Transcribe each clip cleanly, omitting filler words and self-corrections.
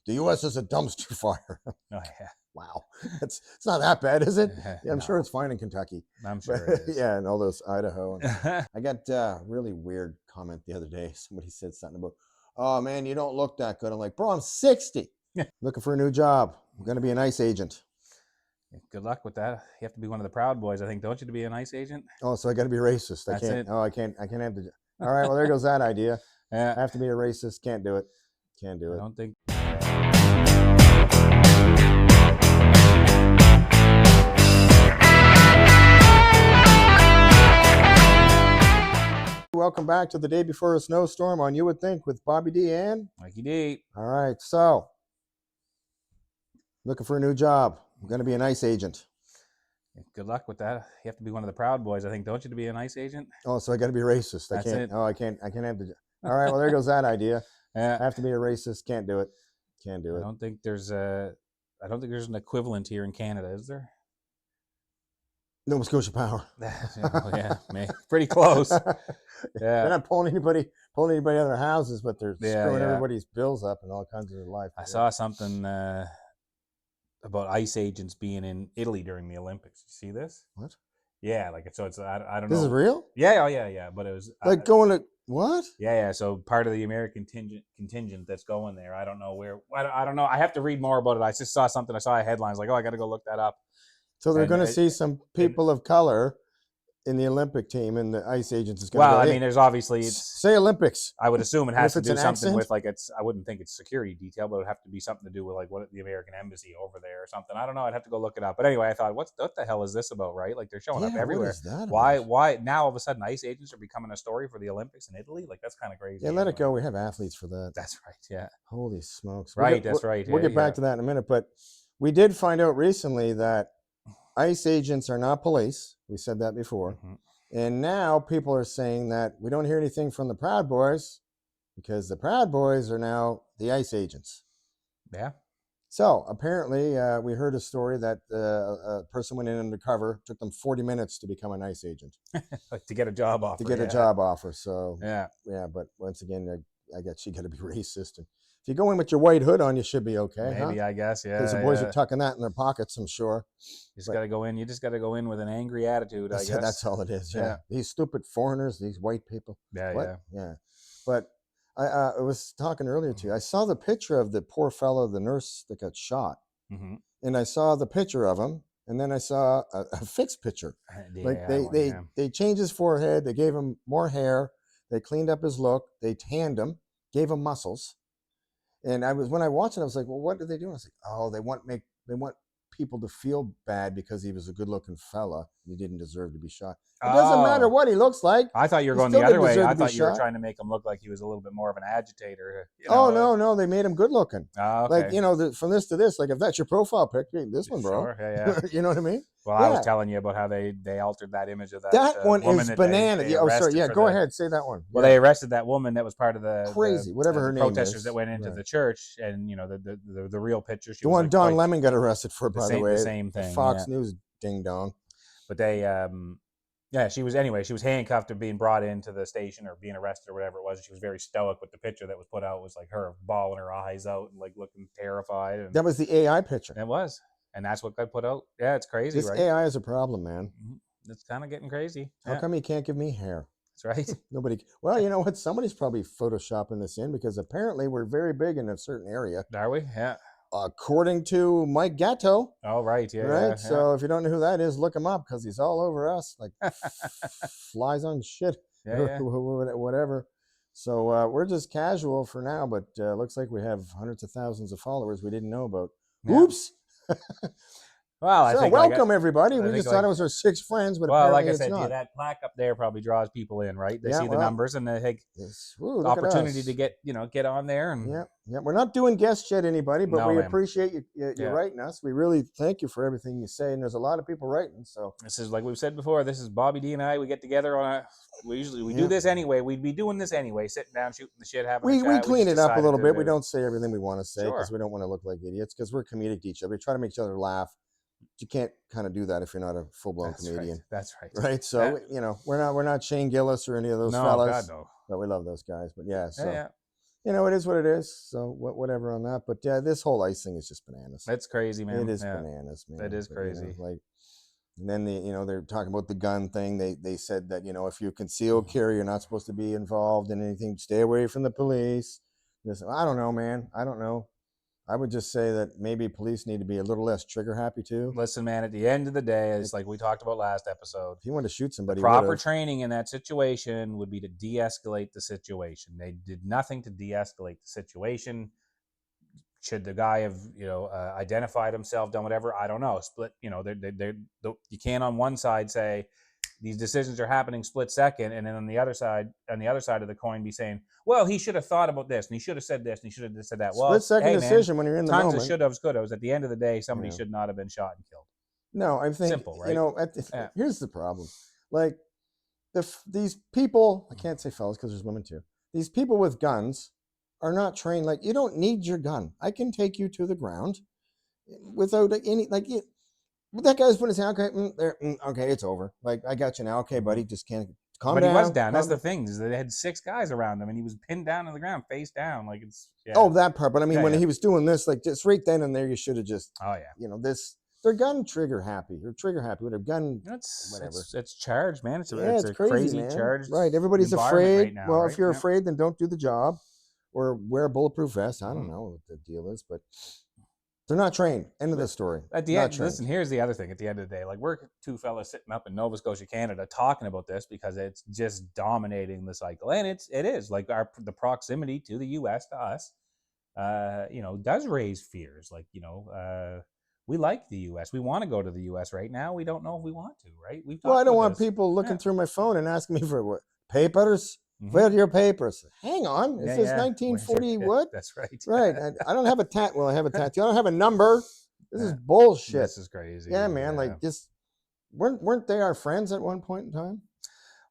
The U.S. is a dumpster fire. Oh yeah. Wow, it's not that bad, is it? Yeah, I'm No. sure it's fine in Kentucky. I'm sure it is. Yeah, and all those Idaho. I got a really weird comment the other day. Somebody said something about, "Oh man, you don't look that good." I'm like, "Bro, I'm 60. Looking for a new job. I'm going to be an ICE agent." Good luck with that. You have to be one of the Proud Boys, I think, don't you, to be an ICE agent? Oh, so I got to be racist. That's I can't. it. Oh, I can't have the. All right, well there goes that idea. I Yeah. have to be a racist. Can't do it. Can't do I it. don't think. Welcome back to the day before a snowstorm on You Would Think with Bobby D and Mikey D. All right, so looking for a new job. I'm going to be an ICE agent. Good luck with that. You have to be one of the Proud Boys, I think, don't you, to be an ICE agent? Oh, so I got to be racist. That's I can't. it. Oh, I can't have the. All right, well there goes that idea. I Yeah. have to be a racist. Can't do it. Can't do I it. don't think there's an equivalent here in Canada, is there? Nova Scotia Power. Yeah, pretty close. They're not pulling anybody out of their houses, but they're screwing yeah. everybody's bills up and all kinds of their life. I saw something about ICE agents being in Italy during the Olympics. You see this? What? Yeah, like so. It's I don't know. This is real? Yeah, oh yeah. But it was Like going to what? Yeah. So part of the American contingent that's going there. I don't know where. I don't know. I have to read more about it. I just saw something. I saw a headline. I was like, oh, I got to go look that up. So they're going to see some people of color in the Olympic team, and the ICE agents is going to. Well, I mean, there's obviously say Olympics. I would assume it has to do something accent? with like it's. I wouldn't think it's security detail, but it would have to be something to do with like what the American embassy over there or something. I don't know. I'd have to go look it up. But anyway, I thought, what the hell is this about? Right? Like they're showing up everywhere. What is that Why now all of a sudden ICE agents are becoming a story for the Olympics in Italy? Like that's kind of crazy. Yeah, let it go. We have athletes for that. That's right. Yeah. Holy smokes. Right. That's right. We'll get back to that in a minute, but we did find out recently that ICE agents are not police. We said that before. Mm-hmm. And now people are saying that we don't hear anything from the Proud Boys because the Proud Boys are now the ICE agents. Yeah. So apparently we heard a story that a person went in undercover. Took them 40 minutes to become an ICE agent. To get a job offer. To get a job offer. So yeah. But once again, I guess you got to be racist. And if you go in with your white hood on, you should be okay. Maybe, I guess, yeah. Because the boys are tucking that in their pockets, I'm sure. You just got to go in. You just got to go in with an angry attitude, I guess. That's all it is, yeah. These stupid foreigners, these white people. Yeah. But I was talking earlier to you. I saw the picture of the poor fellow, the nurse that got shot. Mm-hmm. And I saw the picture of him. And then I saw a fixed picture. They changed his forehead. They gave him more hair. They cleaned up his look. They tanned him, gave him muscles. And when I watched it, I was like, well, what are they doing? I was like, oh, they want people to feel bad because he was a good-looking fella. He didn't deserve to be shot. It doesn't matter what he looks like. I thought you were going the other way. I thought you were trying to make him look like he was a little bit more of an agitator. No, they made him good-looking. Oh, okay. Like, from this to this, like if that's your profile picture, this one, bro. Sure, yeah. You know what I mean? Well, I was telling you about how they altered that image of that. That one woman is banana. Go ahead, say that one. Well, they arrested that woman that was part of the whatever her name is. Protesters that went into the church, and the real picture. The one Don Lemon got arrested for, by the way. The same thing. Fox News ding dong. But they, she was handcuffed and being brought into the station or being arrested or whatever it was. And she was very stoic, but the picture that was put out was like her bawling her eyes out and like looking terrified. And that was the AI picture. It was. And that's what got put out. Yeah, it's crazy, right? AI is a problem, man. It's kind of getting crazy. How come he can't give me hair? That's right. Nobody. Well, you know what? Somebody's probably photoshopping this in because apparently we're very big in a certain area. Are we? Yeah. According to Mike Gatto. Oh, right. Yeah. Right. Yeah. So if you don't know who that is, look him up because he's all over us like flies on shit. Yeah. Whatever. So we're just casual for now, but looks like we have hundreds of thousands of followers we didn't know about. Yeah. Oops. Well, welcome everybody. We just thought it was our 6 friends, but like I said, not. That plaque up there probably draws people in, right? They see the numbers and they take opportunity to get on there. And yeah. We're not doing guests yet, anybody, but we appreciate you writing us. We really thank you for everything you say, and there's a lot of people writing. So this is like we've said before. This is Bobby D and I. We get together on we do this anyway. We'd be doing this anyway, sitting down, shooting the shit, having a chat. We clean it up a little bit. We don't say everything we want to say because we don't want to look like idiots. Because we're comedic to each other. We try to make each other laugh. You can't kind of do that if you're not a full-blown comedian. Right. That's right. Right. So we're not Shane Gillis or any of those fellas. God, no. But we love those guys. But it is what it is. So whatever on that. But yeah, this whole ice thing is just bananas. That's crazy, man. It is bananas, man. That is But, crazy. and then they're talking about the gun thing. They said that if you conceal carry, you're not supposed to be involved in anything. Stay away from the police. I don't know, man. I don't know. I would just say that maybe police need to be a little less trigger happy too. Listen, man, at the end of the day, it's like we talked about last episode. If you want to shoot somebody, proper training in that situation would be to de-escalate the situation. They did nothing to de-escalate the situation. Should the guy have, identified himself, done whatever? I don't know. Split, you can't on one side say these decisions are happening split second, and then on the other side of the coin, be saying, well, he should have thought about this, and he should have said this, and he should have said that. Split second decision, man, when you're in the moment. Tons of should haves, could haves. At the end of the day, somebody should not have been shot and killed. No, I think simple, right? Here's the problem. Like these people, I can't say fellas because there's women too. These people with guns are not trained. Like, you don't need your gun. I can take you to the ground without any that guy's putting his hand, okay, it's over. Like, I got you now. Okay, buddy, just can't calm down. But he was down. That's the thing, is that they had 6 guys around him, and he was pinned down to the ground, face down. Like, it's Oh, that part. But I mean, when he was doing this, like, just right then and there, you should have just they're gun trigger happy. They're trigger happy with a gun. Whatever. It's charged, man. It's a crazy charged. Right. Everybody's afraid. Right now, well, if you're afraid, then don't do the job, or wear a bulletproof vest. I don't know what the deal is, but they're not trained. End of the story. At the end, listen, here's the other thing. At the end of the day, like, we're 2 fellas sitting up in Nova Scotia, Canada, talking about this because it's just dominating the cycle, and it is like the proximity to the U.S. to us, does raise fears. Like, we like the U.S. We want to go to the U.S. right now. We don't know if we want to, right? I don't want people looking through my phone and asking me for what papers. Where are your papers? Hang on. It says 1940 what? That's right. Right. I don't have a tattoo. Well, I have a tattoo. I don't have a number. This is bullshit. This is crazy. Yeah, man. Like, just weren't they our friends at one point in time?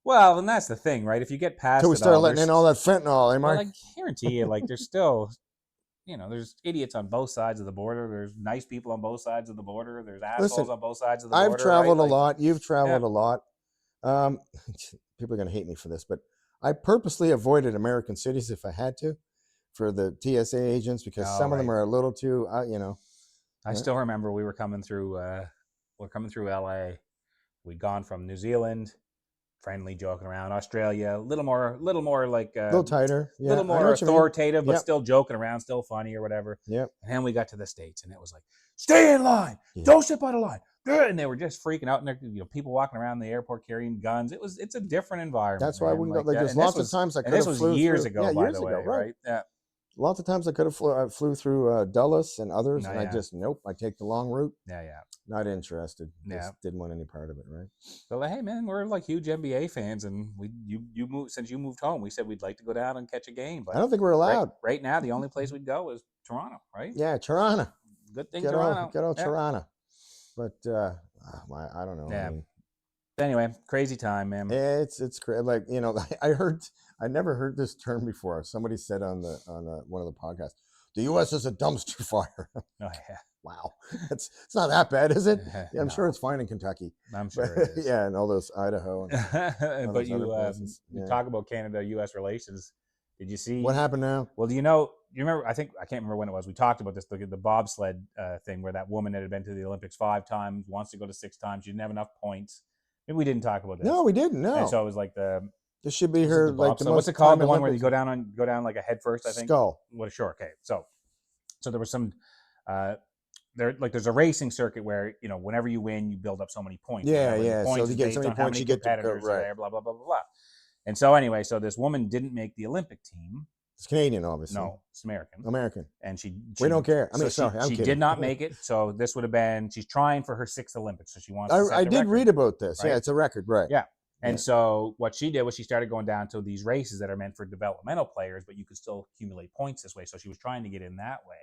Well, and that's the thing, right? If you get past until we start letting in all that fentanyl, I guarantee you, like, there's still, there's idiots on both sides of the border. There's nice people on both sides of the border. There's assholes on both sides of the border. I've traveled a lot. You've traveled a lot. People are going to hate me for this, but I purposely avoided American cities if I had to, for the TSA agents, because some of them are a little too, I still remember we were coming through. LA. We'd gone from New Zealand, friendly, joking around. Australia, a little more like a little tighter, a little more authoritative, but still joking around, still funny or whatever. Yep. And then we got to the States, and it was like, stay in line, don't step out of line. And they were just freaking out, and there, people walking around the airport carrying guns. It's a different environment. That's why I wouldn't go. Like, there's lots of times I could have flew. This was years ago, by the way, right? Yeah. Lots of times I could have flew through Dulles and others, and I just I take the long route. Yeah. Not interested. Just didn't want any part of it, right? But hey, man, we're like huge NBA fans, and you moved since you moved home. We said we'd like to go down and catch a game, but I don't think we're allowed. Right now, the only place we'd go is Toronto, right? Yeah, Toronto. Good thing, Toronto. Good old Toronto. But I don't know. Yeah. Anyway, crazy time, man. It's crazy. Like, I never heard this term before. Somebody said on one of the podcasts, the U.S. is a dumpster fire. Oh yeah. Wow. It's not that bad, is it? Yeah, I'm sure it's fine in Kentucky. I'm sure it is. Yeah, and all those Idaho. And but you talk about Canada-U.S. relations. Did you see what happened now? Well, you remember? I can't remember when it was. We talked about this, the bobsled thing, where that woman that had been to the Olympics 5 times wants to go to 6 times. She didn't have enough points. Maybe we didn't talk about this. No, we didn't. No. And so it was like this should be her like the most. What's it called? The one where you go down like a head first, I think. Skull. What a sure. Okay. So there was some. There's a racing circuit where whenever you win, you build up so many points. Yeah. Points so you get so many points, you get to go right. Blah blah blah blah blah. And so anyway, this woman didn't make the Olympic team. It's Canadian, obviously. No, it's American. American. And she we don't care. I'm kidding. She did not make it. So this would have been. She's trying for her 6th Olympics. So she wants. I did read about this. Right? Yeah, it's a record, right? Yeah. And so what she did was she started going down to these races that are meant for developmental players, but you could still accumulate points this way. So she was trying to get in that way.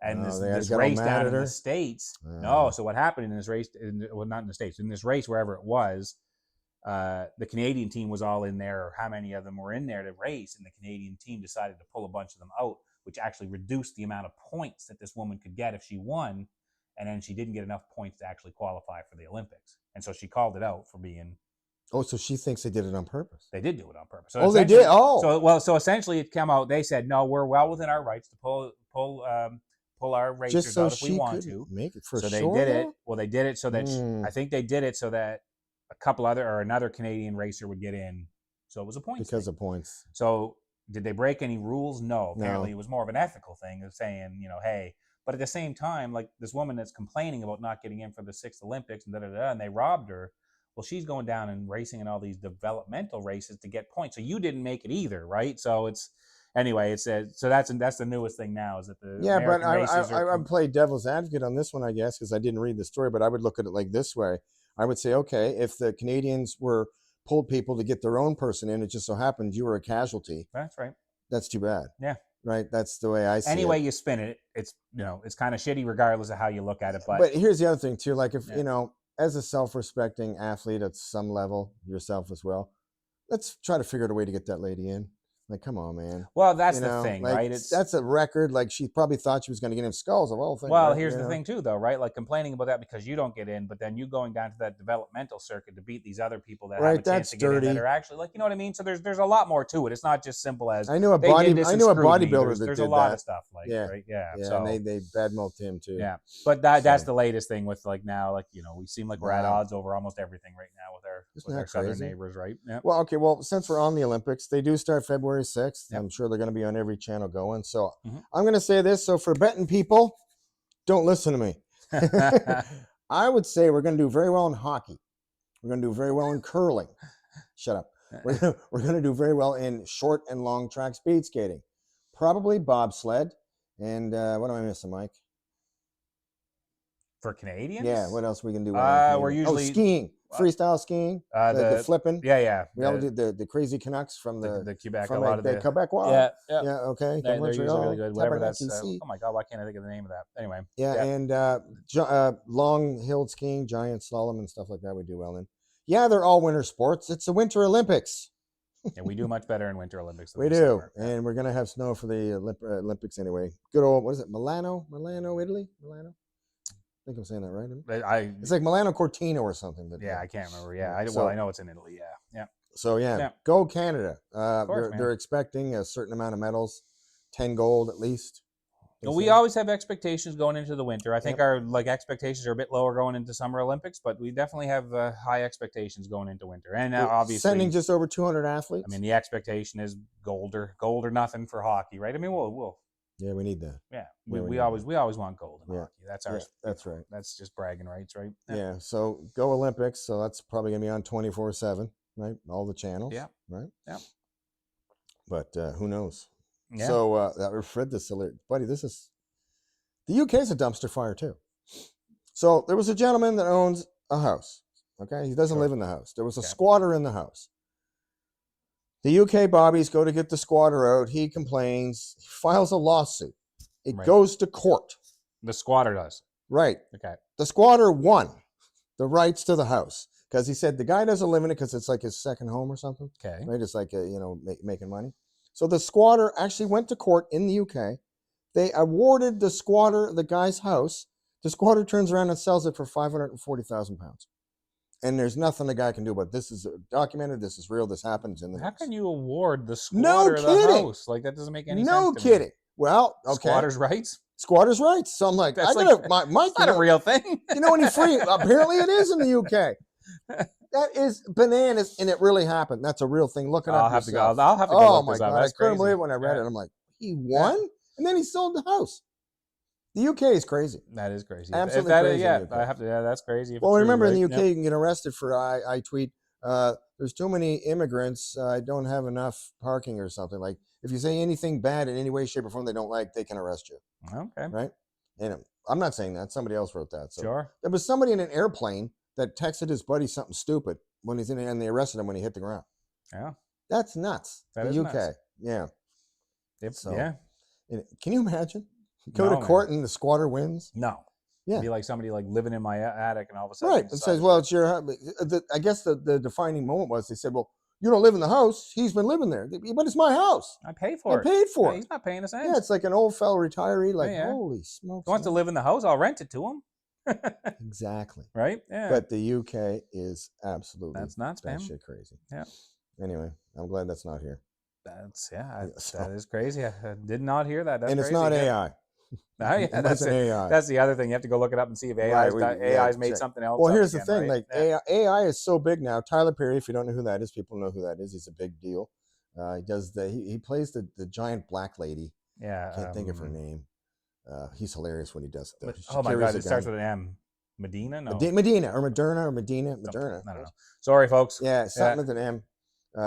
And this race down in the States. No. So what happened in this race? Not in the States. In this race, wherever it was. The Canadian team was all in there, or how many of them were in there to race, and the Canadian team decided to pull a bunch of them out, which actually reduced the amount of points that this woman could get if she won, and then she didn't get enough points to actually qualify for the Olympics. And so she called it out for being Oh, so she thinks they did it on purpose. They did do it on purpose. So they did. So essentially, it came out. They said, no, we're well within our rights to pull our racers out if we want to. Make it for so sure. They did it. Well, they did it so that I think they did it so that another Canadian racer would get in. So it was a point because of points. So did they break any rules? No. Apparently, it was more of an ethical thing of saying, hey. But at the same time, like this woman that's complaining about not getting in for the 6th Olympics and they robbed her. Well, she's going down and racing in all these developmental races to get points. So you didn't make it either, right? So it's anyway. So that's the newest thing now is that the American races I would play devil's advocate on this one, I guess, because I didn't read the story, but I would look at it like this way. I would say, okay, if the Canadians pulled people to get their own person in, it just so happened you were a casualty. That's right. That's too bad. Yeah. Right. That's the way I see it. Anyway, you spin it, it's it's kind of shitty regardless of how you look at it. But here's the other thing too. Like if as a self-respecting athlete at some level, yourself as well, let's try to figure out a way to get that lady in. Like, come on, man. Well, that's the thing, like, right? That's a record. Like, she probably thought she was going to get in skulls of all things. Well, right? Here's the thing, too, though, right? Like, complaining about that because you don't get in, but then you going down to that developmental circuit to beat these other people that have a chance to get in that are actually, like, you know what I mean? So there's a lot more to it. It's not just simple as I knew a bodybuilder that there's did a lot that. of stuff, like, right? Yeah. So, and they badmouthed him, too. Yeah. But that's the latest thing with, like, now, like, we seem like we're at odds over almost everything right now with our southern neighbors, right? Yeah. Well, okay. Well, since we're on the Olympics, they do start February 6th. Yep. I'm sure they're going to be on every channel going. So I'm going to say this. So for betting people, don't listen to me. I would say we're going to do very well in hockey. We're going to do very well in curling. Shut up. We're going to do very well in short and long track speed skating. Probably bobsled. And what am I missing, Mike? For Canadians? Yeah. What else we can do? We're usually skiing. Freestyle skiing, the flipping. Yeah. We all did the crazy Canucks from the Quebec. From a lot of the Quebecois. Yeah. Okay. They're usually really good. Whatever that's. Oh my God, why can't I think of the name of that? Anyway. Yeah, and long hill skiing, giant slalom, and stuff like that. We do well in. Yeah, they're all winter sports. It's the Winter Olympics. And we do much better in Winter Olympics. We do, and we're gonna have snow for the Olympics anyway. Good old, what is it? Milano, Italy, Milano. I think I'm saying that right. It's like Milano Cortina or something. But I can't remember. Yeah, I know it's in Italy. Yeah. So go Canada. They're expecting a certain amount of medals, 10 gold at least. Well, we always have expectations going into the winter. I think our expectations are a bit lower going into Summer Olympics, but we definitely have high expectations going into winter. And obviously sending just over 200 athletes. I mean, the expectation is gold or nothing for hockey, right? I mean, we'll. Yeah, we need that. Yeah, we always want gold in hockey. That's ours. That's right. That's just bragging rights, right? Yeah. So go Olympics. So that's probably gonna be on 24/7, right? All the channels. Yeah. Right. Yeah. But who knows? Yeah. So that read this alert, buddy. The UK is a dumpster fire too. So there was a gentleman that owns a house. Okay, he doesn't live in the house. There was a squatter in the house. The UK bobbies go to get the squatter out. He complains, he files a lawsuit. It goes to court. The squatter does. Right. Okay. The squatter won the rights to the house because he said the guy doesn't live in it because it's like his second home or something. Okay. Right. It's like, making money. So the squatter actually went to court in the UK. They awarded the squatter the guy's house. The squatter turns around and sells it for £540,000. And there's nothing the guy can do about it. This is documented. This is real. This happens in the How house. can you award the squatter the house? Like, that doesn't make any sense. No kidding. Well, okay. Squatter's rights? Squatter's rights. So I'm like, that's Mike, not a real thing. When you free, apparently it is in the UK. That is bananas, and it really happened. That's a real thing. Look it up yourself. I'll have to go look this up. Oh my God, I couldn't believe it when I read it. I'm like, he won? And then he sold the house. The UK is crazy. That is crazy. Absolutely crazy. I have to. Yeah, that's crazy. Well, remember in the UK, you can get arrested for I tweet. There's too many immigrants. I don't have enough parking or something. Like if you say anything bad in any way, shape, or form they don't like, they can arrest you. Okay. Right. And I'm not saying that. Somebody else wrote that. So sure. There was somebody in an airplane that texted his buddy something stupid when he's in it, and they arrested him when he hit the ground. Yeah. That's nuts. That the is UK. Nuts. Yeah. Yeah. Can you imagine? Go to court and the squatter wins? No. Yeah. It'd be like somebody like living in my attic and all of a sudden. Right. It says, well, it's your house. I guess the defining moment was they said, well, you don't live in the house. He's been living there. But it's my house. I paid for it. I paid for it. He's not paying a cent. Yeah, it's like an old fellow retiree. Like, holy smokes. He wants to live in the house. I'll rent it to him. Exactly. Right? Yeah. But the UK is absolutely that's not spam. shit crazy. Yeah. Anyway, I'm glad that's not here. That is crazy. I did not hear that. That's and it's crazy. not Yeah. AI. Oh, yeah, It wasn't AI. That's the other thing. You have to go look it up and see if AI's made something else. Well, here's the again, thing: right? like AI is so big now. Tyler Perry, if you don't know who that is, people know who that is. He's a big deal. He does he plays the giant black lady. Yeah. Can't think of her name. He's hilarious when he does it. Though. Oh my God! It starts with an M. Medina? No. Medina or Moderna or Medina. Moderna. I don't know. Sorry, folks. Yeah, something with an M.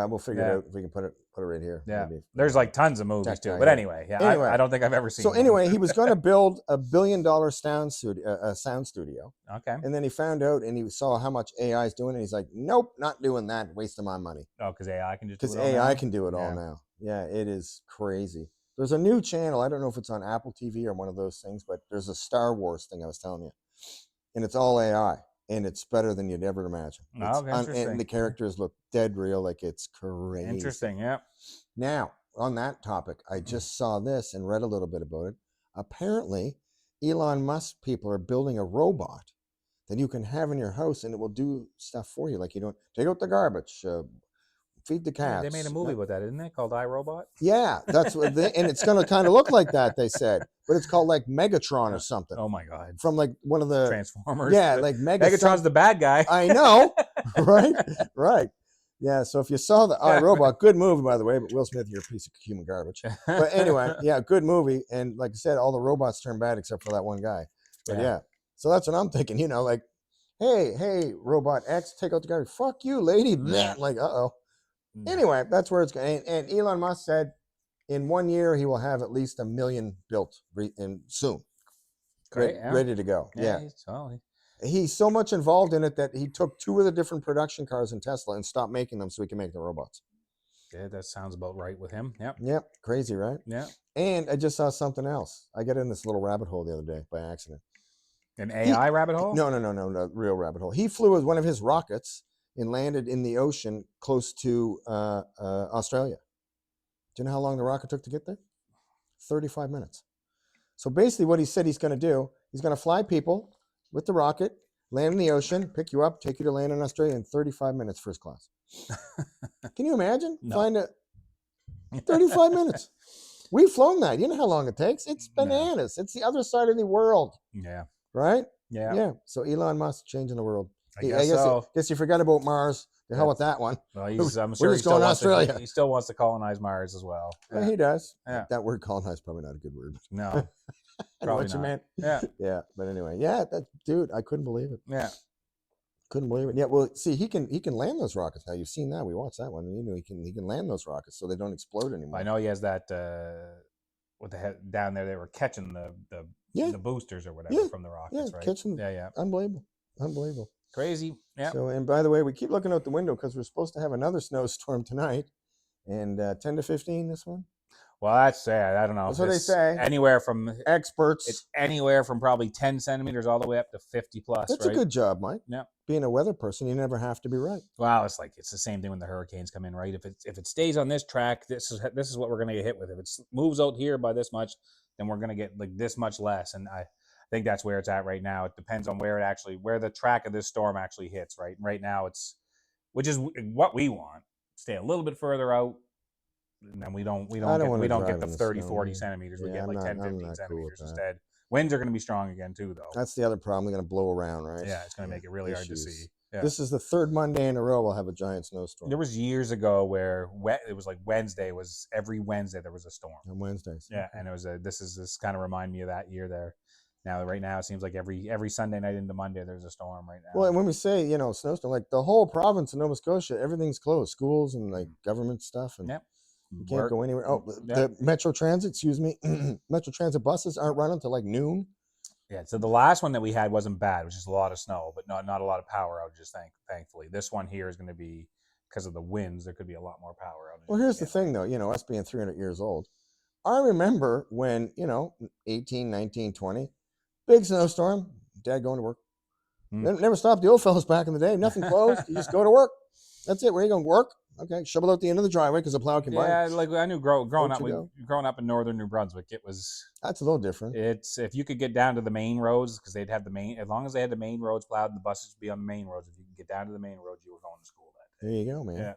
We'll figure it out if we can put it right here. Yeah. Maybe. There's like tons of movies too. But anyway, I don't think I've ever seen. So anyway, he was going to build $1 billion sound studio. Okay. And then he found out and he saw how much AI is doing, and he's like, "Nope, not doing that. Wasting my money." Oh, because AI can just do it all AI now? Can do it all now. Yeah, it is crazy. There's a new channel. I don't know if it's on Apple TV or one of those things, but there's a Star Wars thing I was telling you, and it's all AI, and it's better than you'd ever imagine. Interesting. And the characters look dead real, like it's crazy. Interesting, yeah. Now, on that topic, I just saw this and read a little bit about it. Apparently, Elon Musk people are building a robot that you can have in your house, and it will do stuff for you, like you don't take out the garbage. Feed the cats. Yeah, they made a movie with that, didn't they? Called iRobot? Yeah, that's what and it's going to kind of look like that, they said. But it's called like Megatron or something. Oh my God. From like one of the Transformers. Yeah, like Megatron's the bad guy. I know. Right. Yeah, so if you saw the iRobot, good movie, by the way, but Will Smith, you're a piece of human garbage. But anyway, yeah, good movie. And like I said, all the robots turn bad except for that one guy. But yeah. So that's what I'm thinking, like, hey, Robot X, take out the garbage. Fuck you, lady. Yeah. Like, uh-oh. Anyway, that's where it's going. And Elon Musk said in 1 year he will have at least 1 million built soon. Great, ready to go. Yeah. He's so much involved in it that he took 2 of the different production cars in Tesla and stopped making them so he can make the robots. Yeah, that sounds about right with him. Yep. Yep. Crazy, right? Yeah. And I just saw something else. I got in this little rabbit hole the other day by accident. An AI rabbit hole? No, real rabbit hole. He flew with one of his rockets and landed in the ocean close to Australia. Do you know how long the rocket took to get there? 35 minutes. So basically what he said he's going to do, he's going to fly people with the rocket, land in the ocean, pick you up, take you to land in Australia in 35 minutes first class. Can you imagine? No. Find it 35 minutes. We've flown that. You know how long it takes? It's bananas. No. It's the other side of the world. Yeah. Right? Yeah. Yeah. So Elon Musk changing the world. I guess you forgot about Mars. The hell with that one. Well, I'm sure he's going to Australia. He still wants to colonize Mars as well. Yeah, he does. Yeah. That word colonize is probably not a good word. No. I know what you meant. Yeah. Yeah. But anyway, dude, I couldn't believe it. Yeah. Couldn't believe it. Yeah. Well, see, he can land those rockets. Now you've seen that. We watched that one. He can land those rockets so they don't explode anymore. I know he has that. What the heck down there? They were catching the boosters or whatever from the rockets, right? Catching. Yeah. Unbelievable. Crazy. Yeah. So, and by the way, we keep looking out the window because we're supposed to have another snowstorm tonight, and 10 to 15 this one. Well, that's sad. I don't know. That's what they say. Anywhere from experts. It's anywhere from probably 10 centimeters all the way up to 50 plus. That's a good job, Mike. Yeah. Being a weather person, you never have to be right. Well, it's the same thing when the hurricanes come in, right? If it stays on this track, this is what we're going to get hit with. If it moves out here by this much, then we're going to get like this much less. And I think that's where it's at right now. It depends on where the track of this storm actually hits, right? And right now which is what we want. Stay a little bit further out. And then we don't get the 30, 40 centimeters. We get like 10, 15 centimeters instead. Winds are going to be strong again too, though. That's the other problem. They're going to blow around, right? Yeah, it's going to make it really hard to see. Yeah. This is the 3rd Monday in a row we'll have a giant snowstorm. There was years ago where it was like Wednesday was every Wednesday there was a storm. On Wednesdays. Yeah, and it was this kind of remind me of that year there. Now right now it seems like every Sunday night into Monday there's a storm right now. Well, and when we say snowstorm, like the whole province of Nova Scotia, everything's closed, schools and like government stuff, and you can't go anywhere. Oh, the Metro Transit, Metro Transit buses aren't running till like noon. Yeah, so the last one that we had wasn't bad. It was just a lot of snow, but not a lot of power outages, thankfully. This one here is going to be, because of the winds, there could be a lot more power outages. Well, here's the thing, though. Us being 300 years old, I remember when, 18, 19, 20, big snowstorm, Dad going to work. Never stopped the old fellas back in the day. Nothing closed. You just go to work. That's it. Where are you going to work? Okay, shovel out the end of the driveway because the plow can buy. Yeah, like I knew growing up in northern New Brunswick, That's a little different. It's if you could get down to the main roads because they'd have the main as long as they had the main roads plowed and the buses would be on the main roads. If you could get down to the main roads, you were going to school that day. There you go, man. Yeah.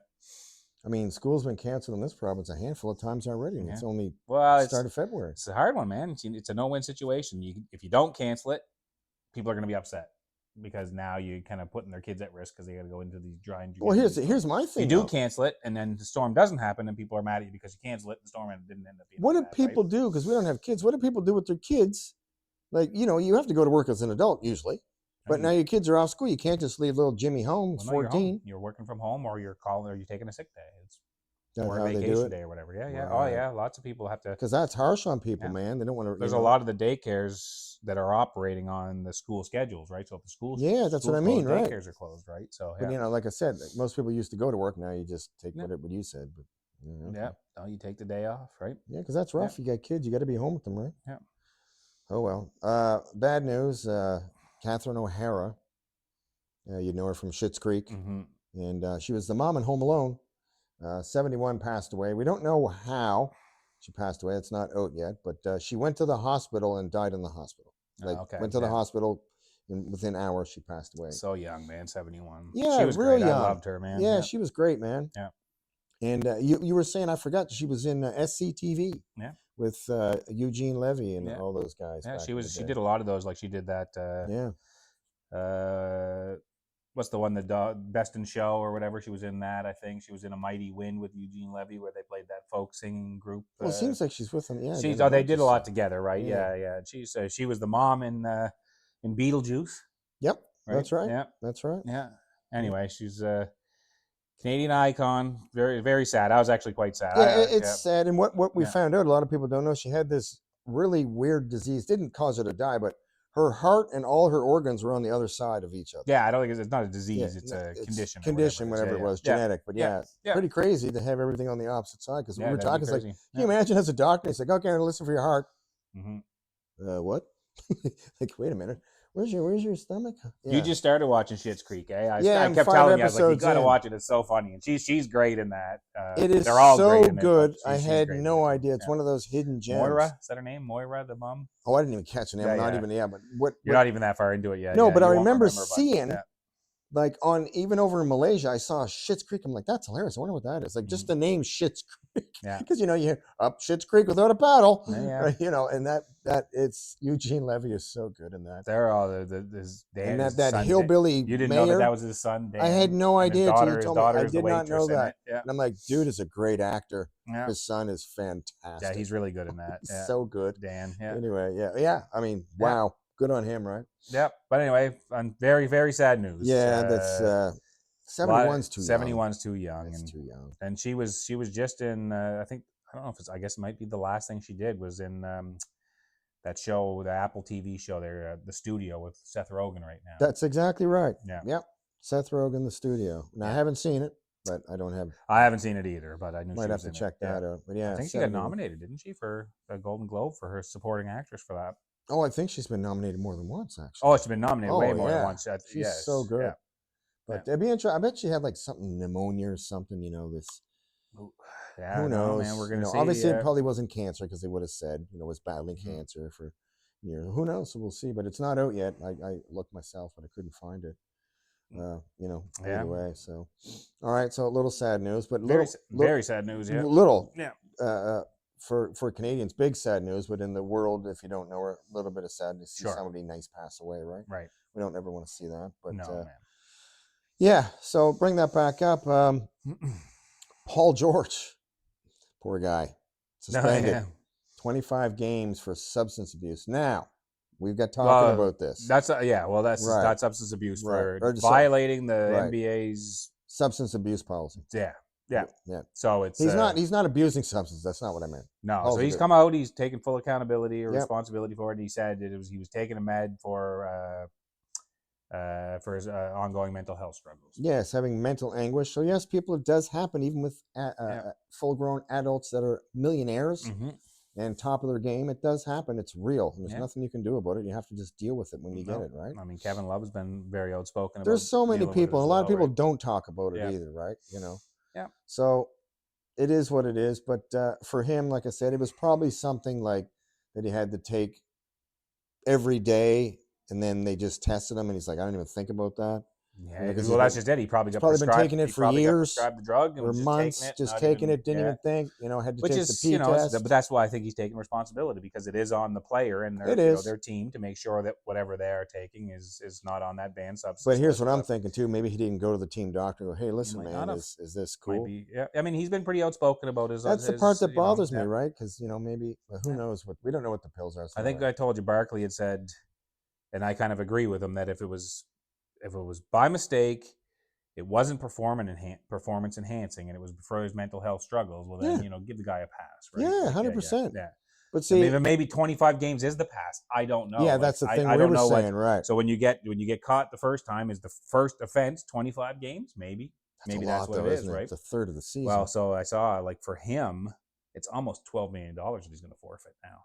I mean, school's been canceled in this province a handful of times already, and it's only start of February. It's a hard one, man. It's a no-win situation. If you don't cancel it, people are going to be upset because now you're kind of putting their kids at risk because they got to go into these dry and well, here's my thing. You do cancel it, and then the storm doesn't happen, and people are mad at you because you cancel it. The storm didn't end up being. What do people do? Because we don't have kids. What do people do with their kids? Like, you have to go to work as an adult usually, but now your kids are off school. You can't just leave little Jimmy home. He's 14. You're working from home, or you're taking a sick day. It's or a vacation day or whatever. Yeah, yeah. Right. Oh, yeah. Lots of people have to. Because that's harsh on people, man. They don't want to. There's a lot of the daycares that are operating on the school schedules, right? So if the schools, that's what I mean, right? Daycares are closed, right? So, but like I said, most people used to go to work. Now you just take what you said. But no, you take the day off, right? Yeah, because that's rough. You got kids, you got to be home with them, right? Yeah. Oh well. Bad news. Catherine O'Hara. You know her from Schitt's Creek, and she was the mom in Home Alone. 71 passed away. We don't know how she passed away. It's not out yet, but she went to the hospital and died in the hospital. Went to the hospital, and within hours she passed away. So young, man, 71. Yeah, she was really great. young. I loved her, man. Yeah, she was great, man. Yeah. And you were saying, I forgot, she was in SCTV. Yeah. With Eugene Levy and all those guys. Yeah, she did a lot of those. Like she did that. What's the one, the Best in Show or whatever? She was in that. I think she was in A Mighty Wind with Eugene Levy, where they played that folk singing group. Well, it seems like she's with them. Yeah, they did a lot together, right? Yeah. She was the mom in Beetlejuice. Yep, right? That's right. Yeah, that's right. Yeah. Anyway, she's a Canadian icon. Very, very sad. I was actually quite sad. Yeah, it's sad. And what we found out, a lot of people don't know, she had this really weird disease. Didn't cause her to die, but her heart and all her organs were on the other side of each other. Yeah, I don't think it's not a disease. It's a condition. Condition, whatever it was, genetic. But pretty crazy to have everything on the opposite side. Because we were talking, it's like, can you imagine as a doctor, it's like, okay, I'm going to listen for your heart. What? Like, wait a minute. Where's your stomach? Yeah. You just started watching Schitt's Creek, eh? I kept telling you, I was like, you got to watch it. It's so funny, and she's great in that. It is they're all so great in good. I had no idea. It's one of those hidden gems. Moira, is that her name? Moira, the mom. Oh, I didn't even catch the name. But what? You're not even that far into it yet. No, but I remember seeing. Like even over in Malaysia, I saw Schitt's Creek. I'm like, that's hilarious. I wonder what that is. Like just the name Schitt's Creek. Yeah. Because you hear up Schitt's Creek without a paddle. Yeah. Right? And that it's Eugene Levy is so good in that. They're all Dan and that hillbilly. You didn't mayor, know that was his son. Dan. I had no idea. His daughter, I did not know that. Yeah. And I'm like, dude is a great actor. Yeah. His son is fantastic. Yeah, he's really good in that. Yeah. So good. Dan. Yeah. Anyway, yeah. I mean, wow. Good on him, right? Yep. But anyway, on very, very sad news. Yeah, that's 71's too young. 71's too young. It's too young. And she was just in. I don't know if I guess it might be the last thing she did was in that show, the Apple TV show there, The Studio with Seth Rogen right now. That's exactly right. Yeah. Yep. Seth Rogen, The Studio. Now I haven't seen it, but I don't have. I haven't seen it either, but I knew might have to check that out. But yeah, I think she got nominated, didn't she, for a Golden Globe for her supporting actress for that? Oh, I think she's been nominated more than once, actually. Oh, she's been nominated way more than once. She's so good. Yeah. But it'd be interesting. I bet she had like something, pneumonia or something, this. Yeah, who knows? Man, we're going to see. Obviously, it probably wasn't cancer because they would have said, was battling cancer for years. Who knows? So we'll see. But it's not out yet. I looked myself, but I couldn't find it. Anyway, so. All right, so a little sad news. But very sad news, yeah. Little. Yeah. For Canadians, big sad news, but in the world, if you don't know her, a little bit of sadness to see somebody nice pass away, right? Right. We don't ever want to see that, but no, man. Yeah. So bring that back up. Paul George, poor guy, suspended 25 games for substance abuse. Now we've got talking about this. That's that's substance abuse for violating the NBA's substance abuse policy. Yeah. So it's he's not abusing substance. That's not what I meant. No. So he's come out. He's taken full accountability or responsibility for it. And he said that he was taking a med for his ongoing mental health struggles. Yes, having mental anguish. So yes, people, it does happen even with full-grown adults that are millionaires and top of their game. It does happen. It's real. And there's nothing you can do about it. You have to just deal with it when you get it, right? I mean, Kevin Love has been very outspoken. There's so many people. A lot of people don't talk about it either, right? Yeah. So it is what it is. But for him, like I said, it was probably something like that he had to take every day, and then they just tested him, and he's like, I don't even think about that. Yeah, well, that's just it. He probably He's got probably been prescribed. taking it He for probably got years prescribed the drug and or was just taking months, it, just not taking even, it, didn't even think, had to which take is, the P test. but that's why I think he's taking responsibility, because it is on the player and their, It is. their team to make sure that whatever they are taking is not on that banned substance. But here's what I'm thinking too. Maybe he didn't go to the team doctor and go, hey, listen, man, is this cool? Might be, yeah. I mean, he's been pretty outspoken about his. That's the part that bothers me, right? Because maybe who knows what, we don't know what the pills are. So I think I told you Barkley had said, and I kind of agree with him, that if it was by mistake, it wasn't performance enhancing, and it was for his mental health struggles, well then, give the guy a pass, right? Yeah, 100%. Yeah. But see, maybe 25 games is the pass. I don't know. Yeah, that's the thing we were saying, right? So when you get caught the first time, is the first offense 25 games? Maybe that's what it is, right? It's a third of the season. Well, so I saw, like, for him, it's almost $12 million that he's going to forfeit now,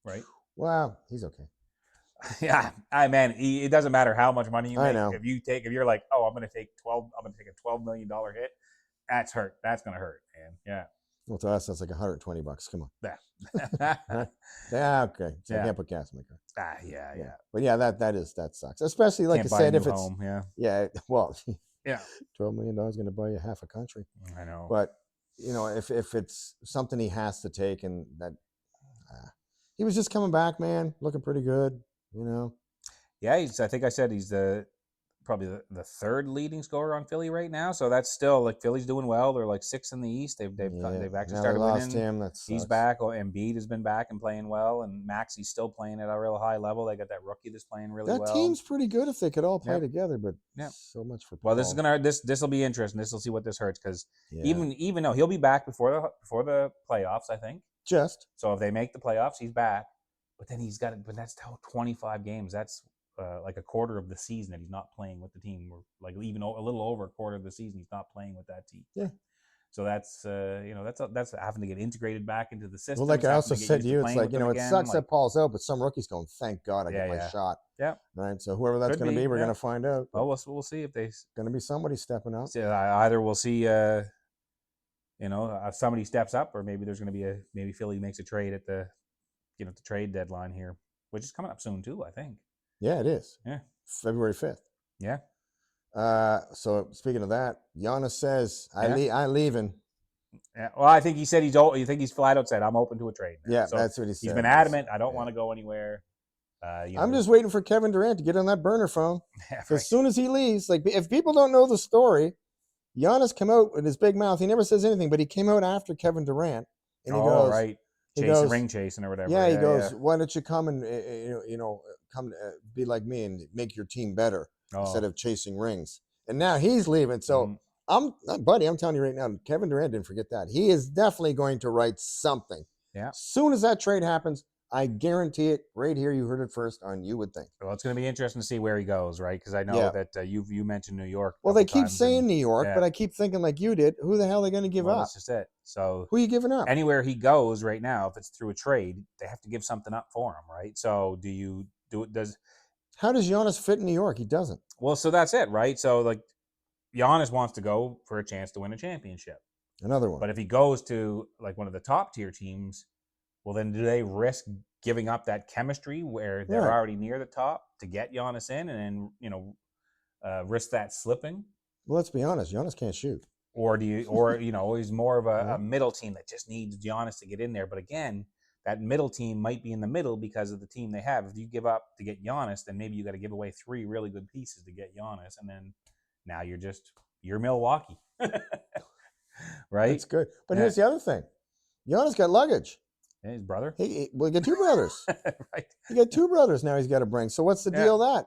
right? Wow, he's okay. Yeah, man, it doesn't matter how much money you make. I know. If you're like, oh, I'm going to take a $12 million hit, that's going to hurt, man. Yeah. Well, to us, that's like $120. Come on. Yeah. Yeah. Okay. So I can't put gas in my car. Yeah. But yeah, that sucks. Especially, like I said, if it's home, yeah. Well, yeah, $12 million is going to buy you half a country. I know. But if it's something he has to take, and that he was just coming back, man, looking pretty good. Yeah, I think I said he's probably the third leading scorer on Philly right now. So that's still, like, Philly's doing well. They're like 6th in the East. They've actually started winning. Him. He's back. Embiid has been back and playing well, and Maxi's still playing at a real high level. They got that rookie that's playing really well. That team's pretty good if they could all play together, but so much for Paul. Well, this will be interesting. This will see what this hurts, because even though he'll be back before the playoffs, I think. So if they make the playoffs, he's back. But then but that's 25 games. That's like a quarter of the season that he's not playing with the team, or like even a little over a quarter of the season he's not playing with that team. Yeah. So that's that's having to get integrated back into the system. Well, like I also said to you, it's like, it sucks that Paul's out, but some rookie's going, thank God I got my shot. Yeah. Right. So whoever that's going to be, we're going to find out. Oh, we'll see if there's going to be somebody stepping up. Either we'll see, somebody steps up, or maybe there's going to be maybe Philly makes a trade at the trade deadline here, which is coming up soon too, I think. Yeah, it is. Yeah. February 5th. Yeah. So speaking of that, Giannis says, I leaving. Yeah. Well, I think he said he's flat out said, I'm open to a trade now. Yeah, so that's what he said. He's been adamant. I don't want to go anywhere. I'm just waiting for Kevin Durant to get on that burner phone. Right. As soon as he leaves, like, if people don't know the story, Giannis came out with his big mouth. He never says anything, but he came out after Kevin Durant, and he goes, right. Ring chasing or whatever. Yeah, he goes, why don't you come and come be like me and make your team better instead of chasing rings? And now he's leaving. So I'm telling you right now, Kevin Durant didn't forget that. He is definitely going to write something. Yeah. As soon as that trade happens, I guarantee it. Right here, you heard it first on You Would Think. Well, it's going to be interesting to see where he goes, right? Because I know that you mentioned New York. Well, they keep saying New York, but I keep thinking, like you did, who the hell are they going to give up? That's just it. So who are you giving up? Anywhere he goes right now, if it's through a trade, they have to give something up for him, right? So how does Giannis fit in New York? He doesn't. Well, so that's it, right? So, like, Giannis wants to go for a chance to win a championship. Another one. But if he goes to, like, one of the top tier teams, well, then do they risk giving up that chemistry where they're already near the top to get Giannis in, and then risk that slipping? Well, let's be honest. Giannis can't shoot. Or he's more of a middle team that just needs Giannis to get in there. But again, that middle team might be in the middle because of the team they have. If you give up to get Giannis, then maybe you got to give away 3 really good pieces to get Giannis, and then now you're Milwaukee, right? That's good. But here's the other thing: Giannis got luggage. Yeah, his brother. He got 2 brothers. Right. He got 2 brothers now. He's got to bring. So what's the deal? That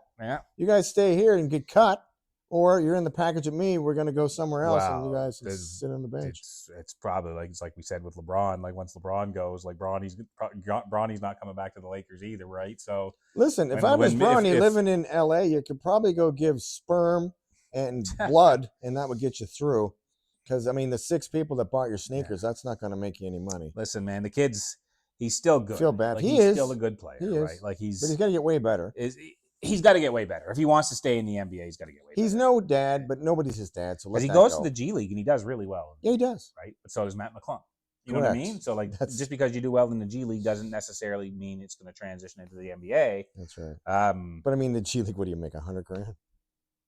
you guys stay here and get cut, or you're in the package with me. We're going to go somewhere else, and you guys sit on the bench. It's probably like we said with LeBron. Like, once LeBron goes, like, Bronny's not coming back to the Lakers either, right? So listen, if I was Bronny living in LA, you could probably go give sperm and blood, and that would get you through. Because, I mean, the 6 people that bought your sneakers, that's not going to make you any money. Listen, man, the kid's, he's still good. I feel bad. Like, he's he's still a good player, he is. right? Like, but he's got to get way better. he's got to get way better. If he wants to stay in the NBA, he's got to get way better. He's no dad, but nobody's his dad. So because he goes to the G League and he does really well. Yeah, he does. Right, but so does Matt McClung. You know what I mean? So like, just because you do well in the G League doesn't necessarily mean it's going to transition into the NBA. That's right. But I mean, the G League, what do you make, $100,000?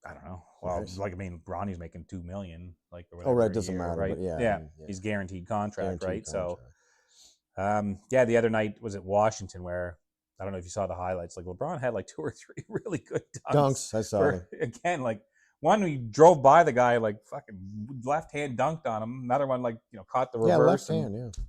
I don't know. Well, like, I mean, Bronny's making $2 million. Like, right, doesn't matter. Right? But yeah, yeah, he's guaranteed contract, right? So, yeah, the other night was at Washington where I don't know if you saw the highlights. Like, LeBron had like 2 or 3 really good dunks. I saw it again. Like, one he drove by the guy, like fucking left hand dunked on him. Another one, like, caught the reverse. Left hand, yeah.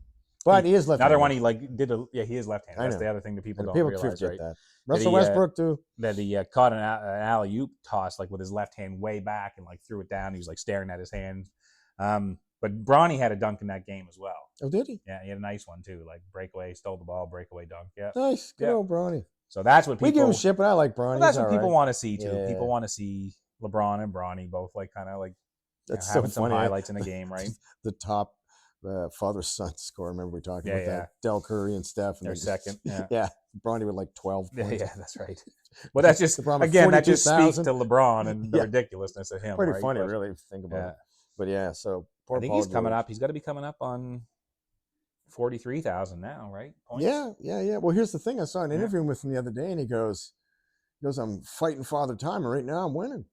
But he is left. Another one he like did he is left handed. That's the other thing that people don't realize, right? That. Russell Westbrook too. That he caught an alley-oop toss like with his left hand way back and like threw it down. He was like staring at his hand. But Bronny had a dunk in that game as well. Oh, did he? Yeah, he had a nice one too. Like breakaway, stole the ball, breakaway dunk. Yeah, nice, good old Bronny. So that's what people, we give him shit, but I like Bronny. Well, that's what people want to see too. Yeah. People want to see LeBron and Bronny both like kind of like having so some highlights in a game, right? The top father-son score. Remember we talked about that? Del Curry and Steph. And they're second. Yeah. Bronny with like 12 points. Yeah, that's right. Well, that's just, again, that just speaks to LeBron and the ridiculousness of him. Pretty funny, really, if you think about it. But yeah, so I think he's coming up. He's got to be coming up on 43,000 now, right? Points? Yeah. Well, here's the thing. I saw an interview with him the other day, and he goes, I'm fighting Father Time, and right now I'm winning.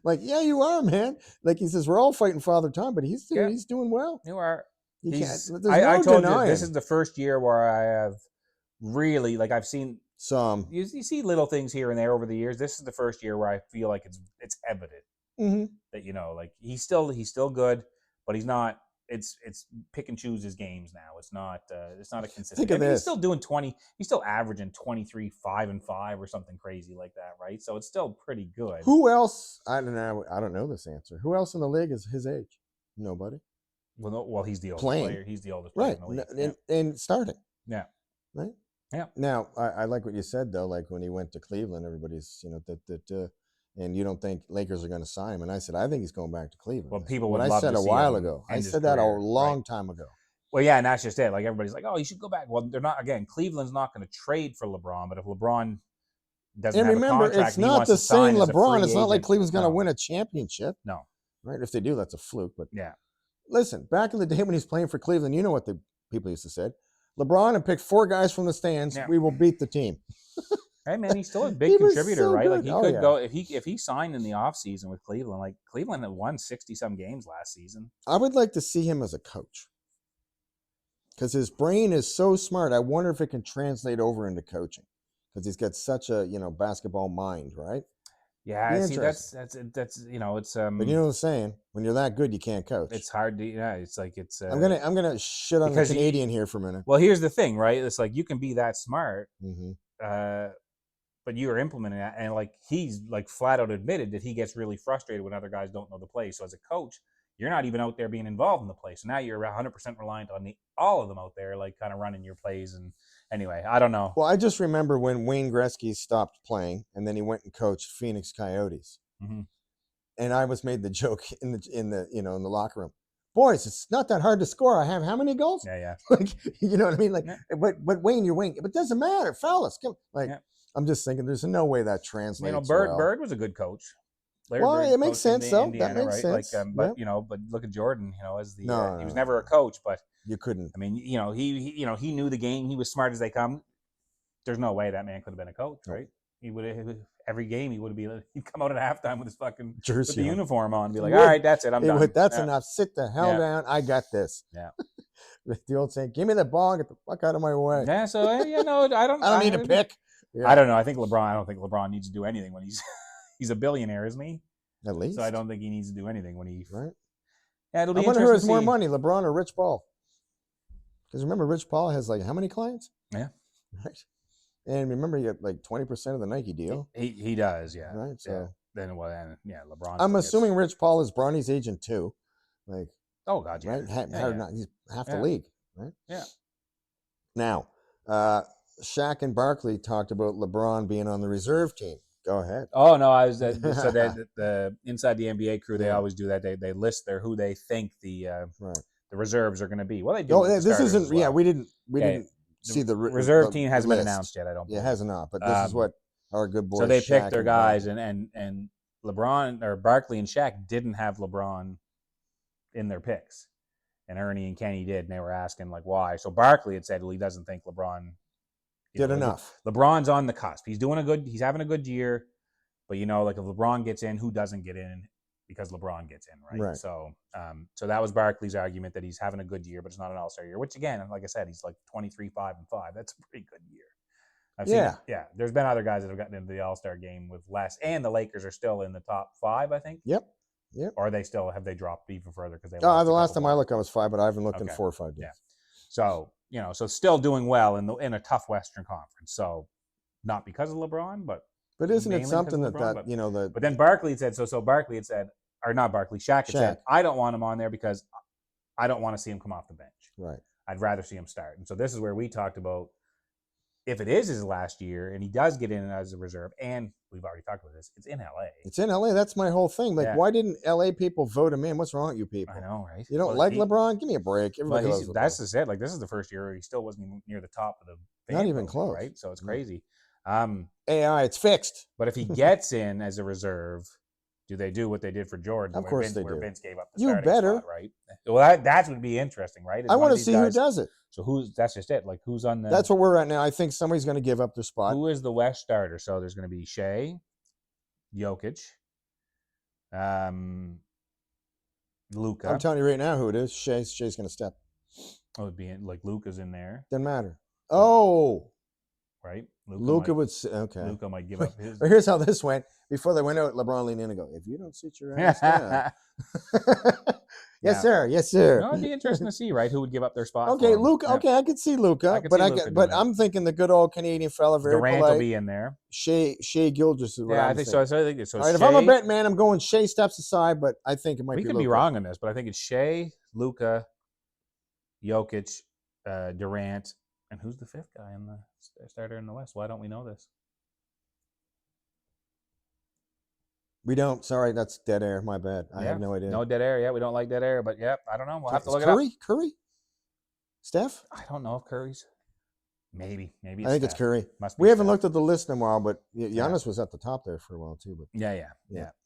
Like, yeah, you are, man. Like he says, we're all fighting Father Time, but he's doing well. You are. I told you this is the first year where I have really, like, I've seen some. You see little things here and there over the years. This is the first year where I feel like it's evident that like he's still good, but he's not. It's pick and choose his games now. It's not a consistent. Think of this. He's still doing 20. He's still averaging 23, 5 and 5 or something crazy like that, right? So it's still pretty good. Who else? I don't know this answer. Who else in the league is his age? Nobody. Well, he's the oldest player. He's the oldest player in the league. And starting. Yeah. Right. Yeah. Now I like what you said though. Like when he went to Cleveland, everybody's and you don't think Lakers are going to sign him. And I said, I think he's going back to Cleveland. Well, people would love I said to a see while him ago. I end said his that a career, long time ago. Well, yeah, and that's just it. Like everybody's like, oh, you should go back. Well, they're not. Again, Cleveland's not going to trade for LeBron, but if LeBron doesn't have a contract, it's not the same LeBron. It's not like Cleveland's going to win a championship. No. Right? If they do, that's a fluke. But yeah. Listen, back in the day when he's playing for Cleveland, you know what the people used to say. LeBron and pick 4 guys from the stands. Yeah. We will beat the team. Hey man, he's still a big contributor, right? Good. Like he could go if he signed in the offseason with Cleveland. Like Cleveland had won 60-some games last season. I would like to see him as a coach because his brain is so smart. I wonder if it can translate over into coaching because he's got such a basketball mind, right? Yeah, see, that's it's But you know what I'm saying? When you're that good, you can't coach. It's hard to it's like it's. I'm gonna shit on the Canadian here for a minute. Well, here's the thing, right? It's like you can be that smart. Mm-hmm. But you are implementing that, and like he's like flat out admitted that he gets really frustrated when other guys don't know the play. So as a coach, you're not even out there being involved in the play. So now you're 100% reliant on all of them out there, like kind of running your plays. And anyway, I don't know. Well, I just remember when Wayne Gretzky stopped playing, and then he went and coached Phoenix Coyotes, and I was made the joke in the locker room. Boys, it's not that hard to score. I have how many goals? Yeah. Like you know what I mean? Like, but Wayne, you're Wayne. But it doesn't matter, fellas. Come like. Yeah. I'm just thinking there's no way that translates. Bird was a good coach. Well, it makes sense, though. That makes sense. Like, but but look at Jordan. As the he was never a coach, but you couldn't. I mean, he knew the game. He was smart as they come. There's no way that man could have been a coach, right? He would have every game. He'd come out at halftime with his fucking jersey, with the uniform on, and be like, "All right, that's it. I'm done. That's enough. Sit the hell down. I got this." Yeah. The old saying, "Give me the ball. Get the fuck out of my way." Yeah. So I don't. I don't need a pick. Yeah. I don't know. I don't think LeBron needs to do anything when he's a billionaire, isn't he? At least. So I don't think he needs to do anything when he. Right. Yeah, it'll be I wonder who has more money, LeBron or Rich Paul? Because remember, Rich Paul has like how many clients? Yeah. Right. And remember, he got like 20% of the Nike deal. He does, yeah. Right. So then LeBron. I'm assuming Rich Paul is Bronny's agent too. Like. Oh God, yeah. Right. He's half the league, right? Yeah. Now, Shaq and Barkley talked about LeBron being on the reserve team. Go ahead. Oh no, I was so that the inside the NBA crew they always do that. They list who they think the reserves are going to be. Well, they do. Oh, this isn't. Well. Yeah, we didn't see the reserve team hasn't been announced yet. I don't. It has not. But this is what Our good boys. So they Shaq picked their and guys, Bronny. and LeBron or Barkley and Shaq didn't have LeBron in their picks, and Ernie and Kenny did, and they were asking like why. So Barkley had said, well, he doesn't think LeBron did enough. LeBron's on the cusp. He's having a good year, but like if LeBron gets in, who doesn't get in? Because LeBron gets in, right? So, so that was Barkley's argument that he's having a good year, but it's not an All-Star year. Which again, like I said, he's like 23-5-5. That's a pretty good year. I've seen it. There's been other guys that have gotten into the All-Star game with less, and the Lakers are still in the top 5, I think. Yep. Or have they dropped even further because they? The last time I looked, I was 5, but I haven't looked in 4 or 5 days. Yeah. So so still doing well in a tough Western Conference. So not because of LeBron, but isn't it something that But then Barkley said so. So Barkley had said, or not Barkley, Shaq had said, I don't want him on there because I don't want to see him come off the bench. Right. I'd rather see him start. And so this is where we talked about if it is his last year and he does get in as a reserve, and we've already talked about this, it's in LA. It's in LA. That's my whole thing. Like, why didn't LA people vote him in? What's wrong with you people? I know, right? You don't LeBron? Give me a break. Everybody loves LeBron. That's just it. Like, this is the first year where he still wasn't even near the top of the not even close, right? So it's crazy. AI, it's fixed. But if he gets in as a reserve, do they do what they did for Jordan? Of course they do. Where Vince gave up the starting better. spot, right? Well, that would be interesting, right? I want to see who does it. So that's just it. Like, who's on the? That's where we're at now. I think somebody's going to give up their spot. Who is the West starter? So there's going to be Shea, Jokic, Luka. I'm telling you right now who it is. Shea's going to step. Oh, it'd be like Luka's in there. Doesn't matter. Oh. Right? Luka would say, okay. Luka might give up his. Here's how this went. Before they went out, LeBron leaned in and go, if you don't sit your ass down. Yes, sir. Yes, sir. No, it'd be interesting to see, right? Who would give up their spot? Okay, Luka. Yeah. Okay, I could see Luka. But I'm thinking the good old Canadian fella, very Durant polite. will be in there. Shea Gilgeous is what I'm think so. I think so. All right, if I'm a bet man, I'm going Shea steps aside, but I think it might be We could Luka. be wrong on this, but I think it's Shea, Luka, Jokic, Durant, and who's the fifth guy in the starter in the West? Why don't we know this? We don't. Sorry, that's dead air. My bad. I have no idea. No dead air. Yeah, we don't like dead air, but I don't know. We'll have to look it up. Curry? Steph? I don't know if Curry's. Maybe. I think Steph. It's Curry. We haven't looked at the list in a while, but Giannis was at the top there for a while too. But yeah.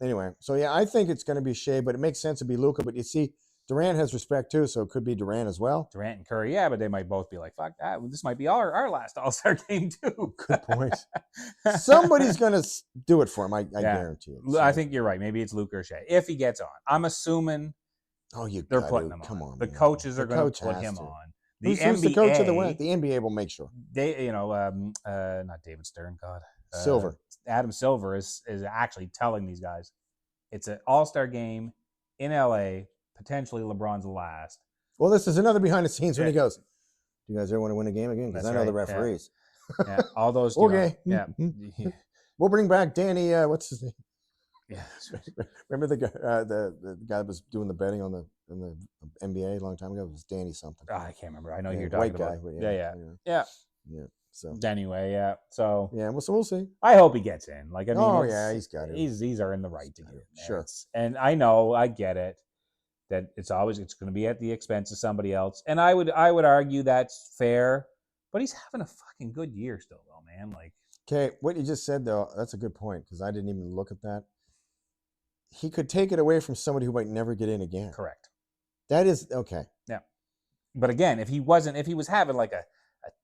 Anyway, so I think it's going to be Shea, but it makes sense to be Luka. But you see, Durant has respect too, so it could be Durant as well. Durant and Curry, but they might both be like, fuck that. This might be our last All-Star game too. Good point. Somebody's going to do it for him, I guarantee it. So. I think you're right. Maybe it's Luka or Shea. If he gets on. I'm assuming they're putting him on. Come on. The coaches are going to put him on. Who's the coach of the West? The NBA will make sure. They, not David Stern, God. Silver. Adam Silver is actually telling these guys it's an All-Star game in LA. Potentially LeBron's last. Well, this is another behind the scenes when he goes, do you guys ever want to win a game again? Because I know the referees. Yeah. All those. Okay. Yeah. We'll bring back Danny, what's his name? Yeah. Remember the guy that was doing the betting in the NBA a long time ago? It was Danny something. I can't remember. I know you're talking about. White guy. Yeah. So anyway, So we'll see. I hope he gets in. Like, I mean, he's got it. These are in the right to get in there. Sure. And I get it. That it's going to be at the expense of somebody else, and I would argue that's fair. But he's having a fucking good year still, though, man. Like, okay, what you just said though, that's a good point because I didn't even look at that. He could take it away from somebody who might never get in again. Correct. That is okay. Yeah, but again, if he was having like a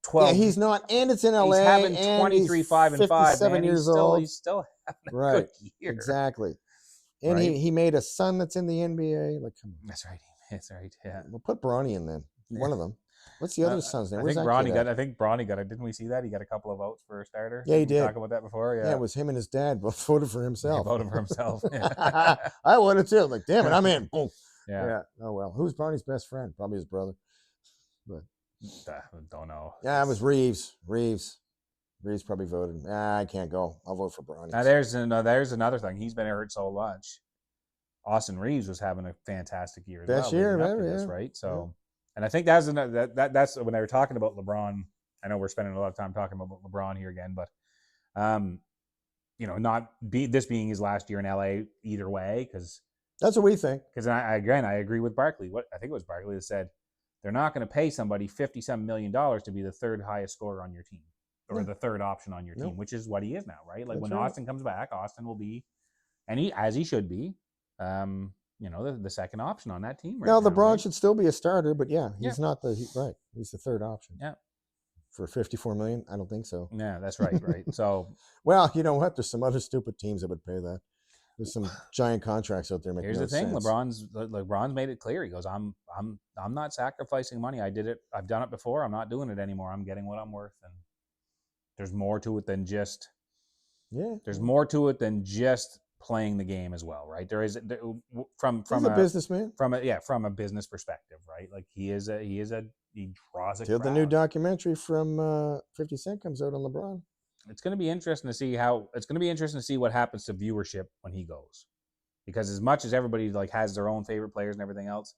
12, he's not, and it's in LA. He's having 23-5-5. 7 years old. He's still having a good year. Exactly. And he made a son that's in the NBA. Like, come on. That's right. Yeah. We'll put Bronny in then. One of them. What's the other son's name? I think Bronny got it. Didn't we see that? He got a couple of votes for a starter. Yeah, he did. Talk about that before. Yeah, it was him and his dad both voted for himself. He voted for himself. I wanted to. Like, damn it, I'm in. Boom. Yeah. Oh well. Who's Bronny's best friend? Probably his brother. But don't know. Yeah, it was Reeves. Reeves probably voted. I can't go. I'll vote for Bronny. Now there's another thing. He's been hurt so much. Austin Reeves was having a fantastic year. Best year ever, right? So, and I think that's when they were talking about LeBron. I know we're spending a lot of time talking about LeBron here again, but this being his last year in LA either way, because that's what we think. Because I agree with Barkley. I think it was Barkley that said they're not going to pay somebody $57 million to be the third highest scorer on your team. or the third option on your team, which is what he is now, right? Like, That's when right. Austin comes back, Austin will be, and he should be, the second option on that team right now. LeBron right? should still be a starter, but he's not right. He's the third option. Yeah. For $54 million, I don't think so. Yeah, that's right. Right. So, well, you know what? There's some other stupid teams that would pay that. There's some giant contracts out there making here's no the thing: sense. LeBron's made it clear. He goes, "I'm not sacrificing money. I did it. I've done it before. I'm not doing it anymore. I'm getting what I'm worth." And there's more to it than just. Yeah. There's more to it than just playing the game as well, right? He's a businessman. From a business perspective, right? Like, he draws a Till crowd. the new documentary from 50 Cent comes out on LeBron. It's going to be interesting to see what happens to viewership when he goes, because as much as everybody like has their own favorite players and everything else,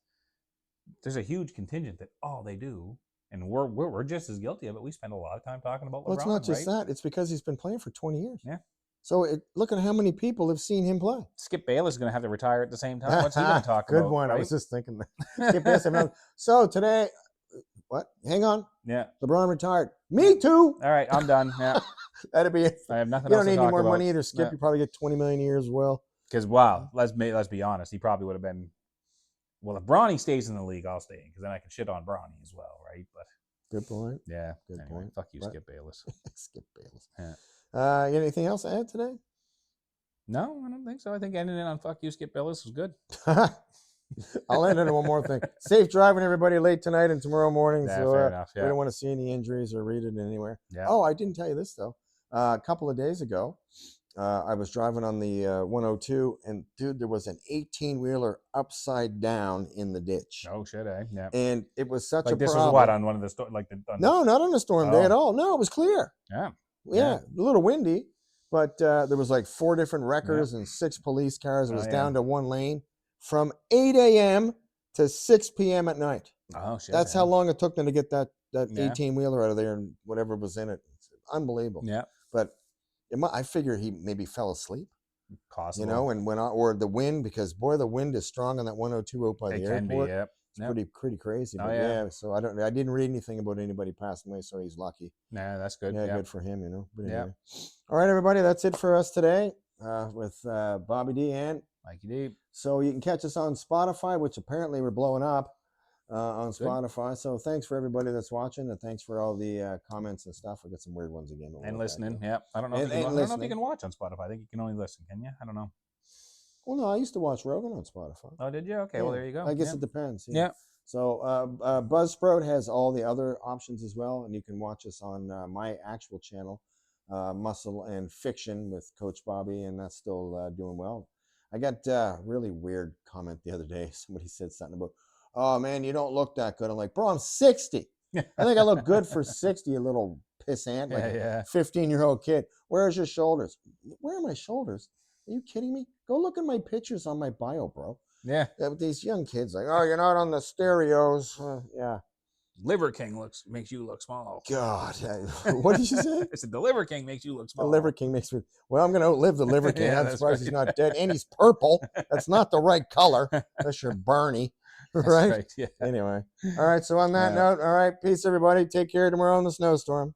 there's a huge contingent that all they do, and we're just as guilty of it. We spend a lot of time talking about LeBron. Well, it's not just right? that; it's because he's been playing for 20 years. Yeah. So look at how many people have seen him play. Skip Bayless is going to have to retire at the same time. What's he going to talk about? Good one. Right? I was just thinking that. Skip Bayless. So today, what? Hang on. Yeah. LeBron retired. Me too. All right, I'm done. Yeah. That'd be it. I have nothing You else don't to need any talk more about. money either, Skip. Yeah. You probably get 20 million a year as well. Because, let's be honest, he probably would have been. Well, if Bronny stays in the league, I'll stay in, because then I can shit on Bronny as well, right? But good point. Yeah. Good point. Fuck you, Skip Bayless. Skip Bayless. Yeah. You got anything else to add today? No, I don't think so. I think ending it on "fuck you, Skip Bayless" was good. I'll end it on one more thing. Safe driving, everybody, late tonight and tomorrow morning. Yeah, so fair enough. Yeah. We don't want to see any injuries or read it anywhere. Yeah. Oh, I didn't tell you this, though. A couple of days ago, I was driving on the 102, and, dude, there was an 18-wheeler upside down in the ditch. Oh, shit, eh? Yeah. And it was such a this problem. was what, on one of the No, not on a storm day at all. No, it was clear. Yeah. Yeah, a little windy, but there was like 4 different wreckers and 6 police cars. It was down to 1 lane from 8 a.m. to 6 p.m. at night. Oh, shit. That's how long it took them to get that 18-wheeler out of there and whatever was in it. It's unbelievable. Yeah. But I figure he maybe fell asleep. Possible. You know, and went on, or the wind, because boy, the wind is strong on that 102 out by the airport. It can be, yeah. It's pretty crazy. Oh, But yeah. So I didn't read anything about anybody passing away, so he's lucky. Nah, that's good. Yeah, Yeah. good for him, you know. But Yeah. anyway. All right, everybody, that's it for us today with Bobby D and Mikey D. So you can catch us on Spotify, which apparently we're blowing up on Good. Spotify. So thanks for everybody that's watching, and thanks for all the comments and stuff. I got some weird ones again. And listening. Yeah. I don't know if you can watch on Spotify. I think you can only listen, can you? I don't know. Well, no, I used to watch Rogan on Spotify. Oh, did you? Okay, well, there you go. I guess it depends. Yeah. So Buzzsprout has all the other options as well, and you can watch us on my actual channel, Muscle and Fiction with Coach Bobby, and that's still doing well. I got a really weird comment the other day. Somebody said something about, "Oh man, you don't look that good." I'm like, "Bro, I'm 60. I think I look good for 60, you little pissant, like a 15-year-old kid. Where's your shoulders?" Where are my shoulders? Are you kidding me? Go look at my pictures on my bio, bro. Yeah. With these young kids, like, "Oh, you're not on the stereos." Yeah. Liver King makes you look small. God, what did you say? I said the Liver King makes you look small. The Liver King makes me. Well, I'm going to outlive the Liver King. Yeah, I'm that's surprised right. he's not dead, and he's purple. That's not the right color. That's your Barney, right? Yeah. Anyway, all right. So on that note, all right, peace, everybody. Take care tomorrow in the snowstorm.